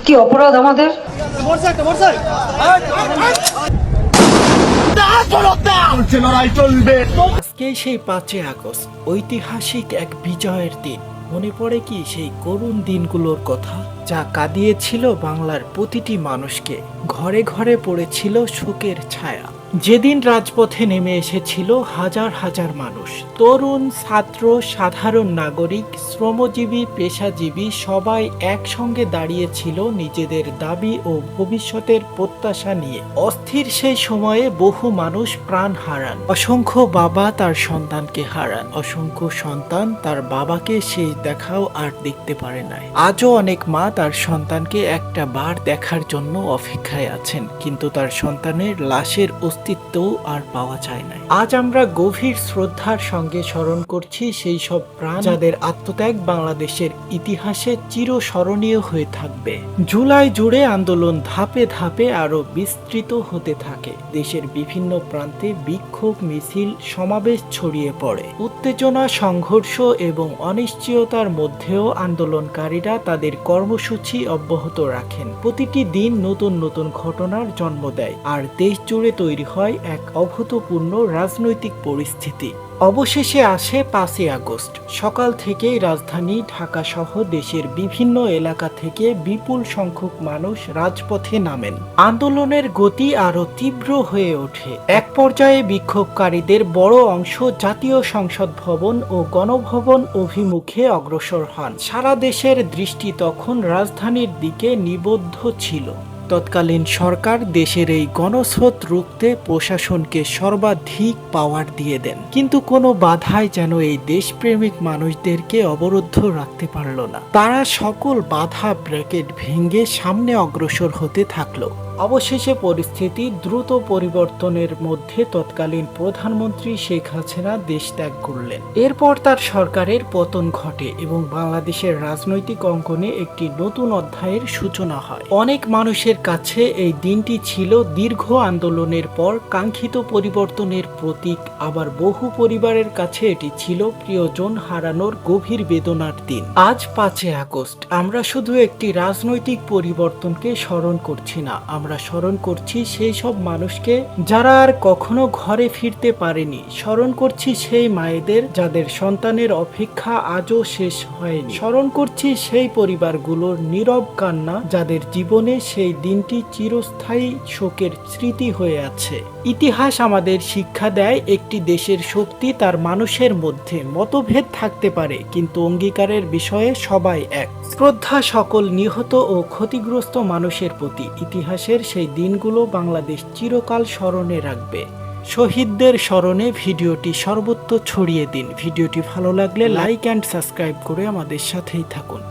কি অপরাধ আমাদের? আজকে সেই 5ই আগস্ট, ঐতিহাসিক এক বিজয়ের দিন। মনে পড়ে কি সেই করুণ দিনগুলোর কথা, যা কাঁদিয়েছিল বাংলার প্রতিটি মানুষকে। ঘরে ঘরে পড়েছিল শোকের ছায়া। যেদিন রাজপথে নেমে এসেছিল হাজার হাজার মানুষ, তরুণ, ছাত্র, সাধারণ নাগরিক, শ্রমজীবী, পেশাজীবী, সবাই একসঙ্গে দাঁড়িয়েছিল নিজেদের দাবি ও ভবিষ্যতের প্রত্যাশা নিয়ে। অস্থির সেই সময়ে বহু মানুষ প্রাণ হারান, অসংখ্য বাবা তার সন্তানকে হারান, অসংখ্য সন্তান তার বাবাকে সেই দেখাও আর দেখতে পারে নাই। আজও অনেক মা তার সন্তানকে একটা বার দেখার জন্য অপেক্ষায় আছেন, কিন্তু তার সন্তানের লাশের অস্তিত্বও আর পাওয়া যায় না। আজ আমরা গভীর শ্রদ্ধার সঙ্গে স্মরণ করছি সেই সব প্রাণ যাদের আত্মত্যাগ বাংলাদেশের ইতিহাসে চিরস্মরণীয় হয়ে থাকবে। জুলাই জুড়ে আন্দোলন ধাপে ধাপে আরো বিস্তৃত হতে থাকে। দেশের বিভিন্ন প্রান্তে বিক্ষোভ, মিছিল, সমাবেশ ছড়িয়ে পড়ে। উত্তেজনা, সংঘর্ষ এবং অনিশ্চয়তার মধ্যেও আন্দোলনকারীরা তাদের কর্মসূচি অব্যাহত রাখেন। প্রতিটি দিন নতুন নতুন ঘটনার জন্ম দেয়, আর দেশ জুড়ে তৈরি হয় এক অভূতপূর্ণ রাজনৈতিক পরিস্থিতি। অবশেষে আসে 5ই আগস্ট। সকাল থেকেই রাজধানী ঢাকা সহ দেশের বিভিন্ন এলাকা থেকে বিপুল সংখ্যক মানুষ রাজপথে নামেন। আন্দোলনের গতি আরো তীব্র হয়ে ওঠে। এক পর্যায়ে বিক্ষোভকারীদের বড় অংশ জাতীয় সংসদ ভবন ও গণভবন অভিমুখে অগ্রসর হন। সারা দেশের দৃষ্টি তখন রাজধানীর দিকে নিবদ্ধ ছিল। তৎকালীন সরকার দেশের এই গণস্রোত রুখতে প্রশাসনকে সর্বাধিক পাওয়ার দিয়ে দেন, কিন্তু কোনো বাধাই যেন এই দেশপ্রেমিক মানুষদেরকে অবরুদ্ধ রাখতে পারল না। তারা সকল বাধা ব্র্যাকেট ভেঙে সামনে অগ্রসর হতে থাকলো। অবশেষে পরিস্থিতি দ্রুত পরিবর্তনের মধ্যে তৎকালীন প্রধানমন্ত্রী শেখ হাসিনা দেশ ত্যাগ করলেন। এরপর তার সরকারের পতন ঘটে এবং বাংলাদেশের রাজনৈতিক অঙ্গনে একটি নতুন অধ্যায়ের সূচনা হয়। অনেক মানুষের কাছে এই দিনটি ছিল দীর্ঘ আন্দোলনের পর কাঙ্ক্ষিত পরিবর্তনের প্রতীক, আবার বহু পরিবারের কাছে এটি ছিল প্রিয়জন হারানোর গভীর বেদনার দিন। আজ 5ই আগস্ট আমরা শুধু একটি রাজনৈতিক পরিবর্তনকে স্মরণ করছি না, আমরা স্মরণ করছি সেই সব মানুষকে যারা আর কখনো ঘরে ফিরতে পারেনি। স্মরণ করছি সেই মায়েদের যাদের সন্তানের অপেক্ষা আজও শেষ হয়নি। স্মরণ করছি সেই পরিবারগুলোর নীরব কান্না, যাদের জীবনে সেই দিনটি চিরস্থায়ী শোকের স্মৃতি হয়ে আছে। ইতিহাস আমাদের শিক্ষা দেয়, একটি দেশের শক্তি তার মানুষের মধ্যে। মতভেদ থাকতে পারে, কিন্তু অঙ্গীকারের বিষয়ে সবাই এক। শ্রদ্ধা সকল নিহত ও ক্ষতিগ্রস্ত মানুষের প্রতি। ইতিহাসের সেই দিনগুলো বাংলাদেশ চিরকাল স্মরণে রাখবে। শহীদদের স্মরণে ভিডিওটি সর্বত্র ছড়িয়ে দিন। ভিডিওটি ভালো লাগলে লাইক অ্যান্ড সাবস্ক্রাইব করে আমাদের সাথেই থাকুন।